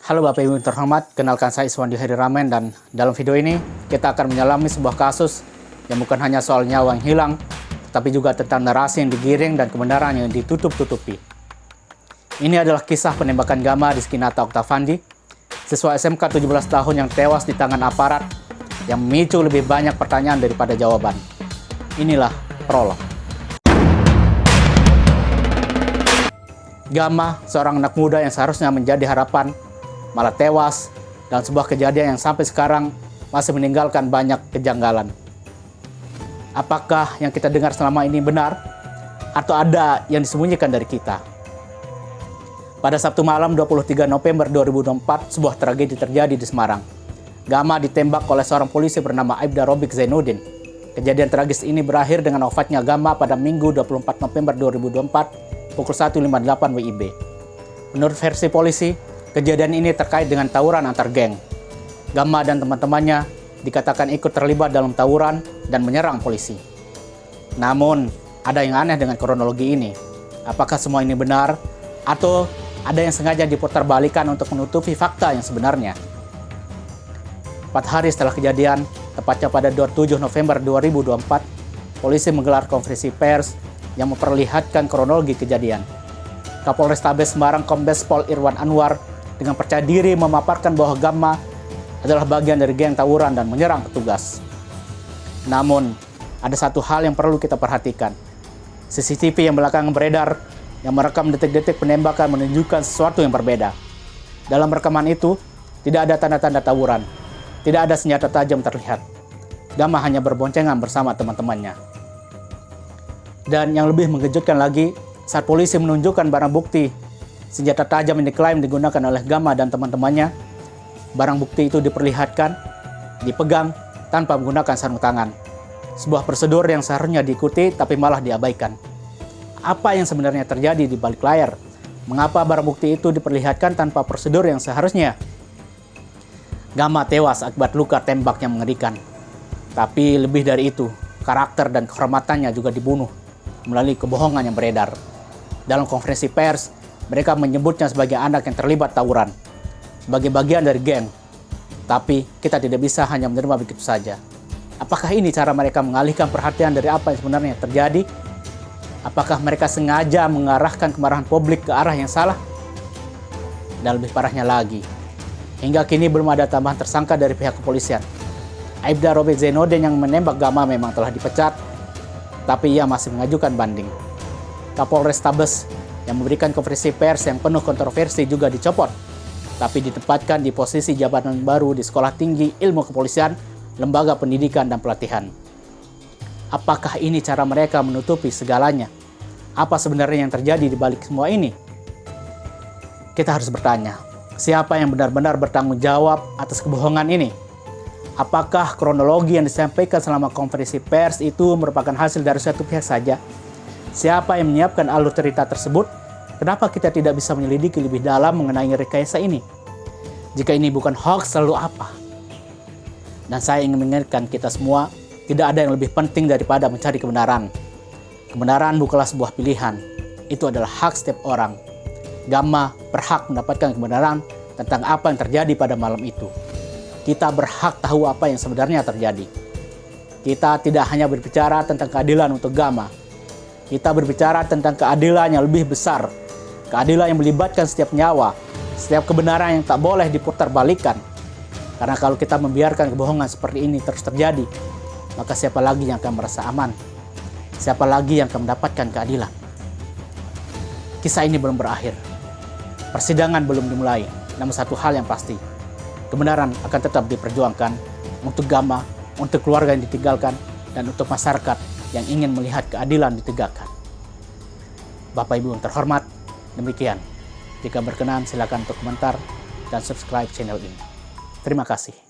Halo Bapak Ibu terhormat, kenalkan saya Iswandi Heri Ramen dan dalam video ini kita akan menyelami sebuah kasus yang bukan hanya soal nyawa yang hilang, tapi juga tentang narasi yang digiring dan kebenaran yang ditutup-tutupi. Ini adalah kisah penembakan Gama Rizkinata Oktavandi, siswa SMK 17 tahun yang tewas di tangan aparat yang memicu lebih banyak pertanyaan daripada jawaban. Inilah prolog. Gama, seorang anak muda yang seharusnya menjadi harapan, malah tewas dalam sebuah kejadian yang sampai sekarang masih meninggalkan banyak kejanggalan. Apakah yang kita dengar selama ini benar atau ada yang disembunyikan dari kita? Pada Sabtu malam 23 November 2024, sebuah tragedi terjadi di Semarang. Gama ditembak oleh seorang polisi bernama Aibda Robik Zainuddin. Kejadian tragis ini berakhir dengan wafatnya Gama pada Minggu 24 November 2024 pukul 1.58 WIB. Menurut versi polisi, kejadian ini terkait dengan tawuran antar geng. Gama dan teman-temannya dikatakan ikut terlibat dalam tawuran dan menyerang polisi. Namun, ada yang aneh dengan kronologi ini. Apakah semua ini benar atau ada yang sengaja diputarbalikkan untuk menutupi fakta yang sebenarnya? 4 hari setelah kejadian, tepatnya pada 27 November 2024, polisi menggelar konferensi pers yang memperlihatkan kronologi kejadian. Kapolrestabes Semarang Kombes Pol Irwan Anwar dengan percaya diri memaparkan bahwa Gama adalah bagian dari geng tawuran dan menyerang petugas. Namun, ada satu hal yang perlu kita perhatikan. CCTV yang belakangan beredar yang merekam detik-detik penembakan menunjukkan sesuatu yang berbeda. Dalam rekaman itu, tidak ada tanda-tanda tawuran. Tidak ada senjata tajam terlihat. Gama hanya berboncengan bersama teman-temannya. Dan yang lebih mengejutkan lagi, saat polisi menunjukkan barang bukti senjata tajam yang diklaim digunakan oleh Gama dan teman-temannya, barang bukti itu diperlihatkan, dipegang tanpa menggunakan sarung tangan. Sebuah prosedur yang seharusnya diikuti tapi malah diabaikan. Apa yang sebenarnya terjadi di balik layar? Mengapa barang bukti itu diperlihatkan tanpa prosedur yang seharusnya? Gama tewas akibat luka tembak yang mengerikan. Tapi lebih dari itu, karakter dan kehormatannya juga dibunuh melalui kebohongan yang beredar. Dalam konferensi pers, mereka menyebutnya sebagai anak yang terlibat tawuran, sebagai bagian dari geng. Tapi kita tidak bisa hanya menerima begitu saja. Apakah ini cara mereka mengalihkan perhatian dari apa yang sebenarnya terjadi? Apakah mereka sengaja mengarahkan kemarahan publik ke arah yang salah? Dan lebih parahnya lagi, hingga kini belum ada tambahan tersangka dari pihak kepolisian. Aibda Robik Zainuddin yang menembak Gama memang telah dipecat, tapi ia masih mengajukan banding. Kapolrestabes yang memberikan konferensi pers yang penuh kontroversi juga dicopot, tapi ditempatkan di posisi jabatan baru di Sekolah Tinggi Ilmu Kepolisian, Lembaga Pendidikan dan Pelatihan. Apakah ini cara mereka menutupi segalanya? Apa sebenarnya yang terjadi di balik semua ini? Kita harus bertanya, siapa yang benar-benar bertanggung jawab atas kebohongan ini? Apakah kronologi yang disampaikan selama konferensi pers itu merupakan hasil dari satu pihak saja? Siapa yang menyiapkan alur cerita tersebut? Kenapa kita tidak bisa menyelidiki lebih dalam mengenai rekayasa ini? Jika ini bukan hoax, lalu apa? Dan saya ingin mengingatkan kita semua, tidak ada yang lebih penting daripada mencari kebenaran. Kebenaran bukanlah sebuah pilihan. Itu adalah hak setiap orang. Gama berhak mendapatkan kebenaran tentang apa yang terjadi pada malam itu. Kita berhak tahu apa yang sebenarnya terjadi. Kita tidak hanya berbicara tentang keadilan untuk Gama. Kita berbicara tentang keadilan yang lebih besar. Keadilan yang melibatkan setiap nyawa, setiap kebenaran yang tak boleh diputarbalikkan. Karena kalau kita membiarkan kebohongan seperti ini terus terjadi, maka siapa lagi yang akan merasa aman? Siapa lagi yang akan mendapatkan keadilan? Kisah ini belum berakhir. Persidangan belum dimulai. Namun satu hal yang pasti, kebenaran akan tetap diperjuangkan untuk Gama, untuk keluarga yang ditinggalkan, dan untuk masyarakat yang ingin melihat keadilan ditegakkan. Bapak Ibu yang terhormat, demikian. Jika berkenan, silakan untuk komentar dan subscribe channel ini. Terima kasih.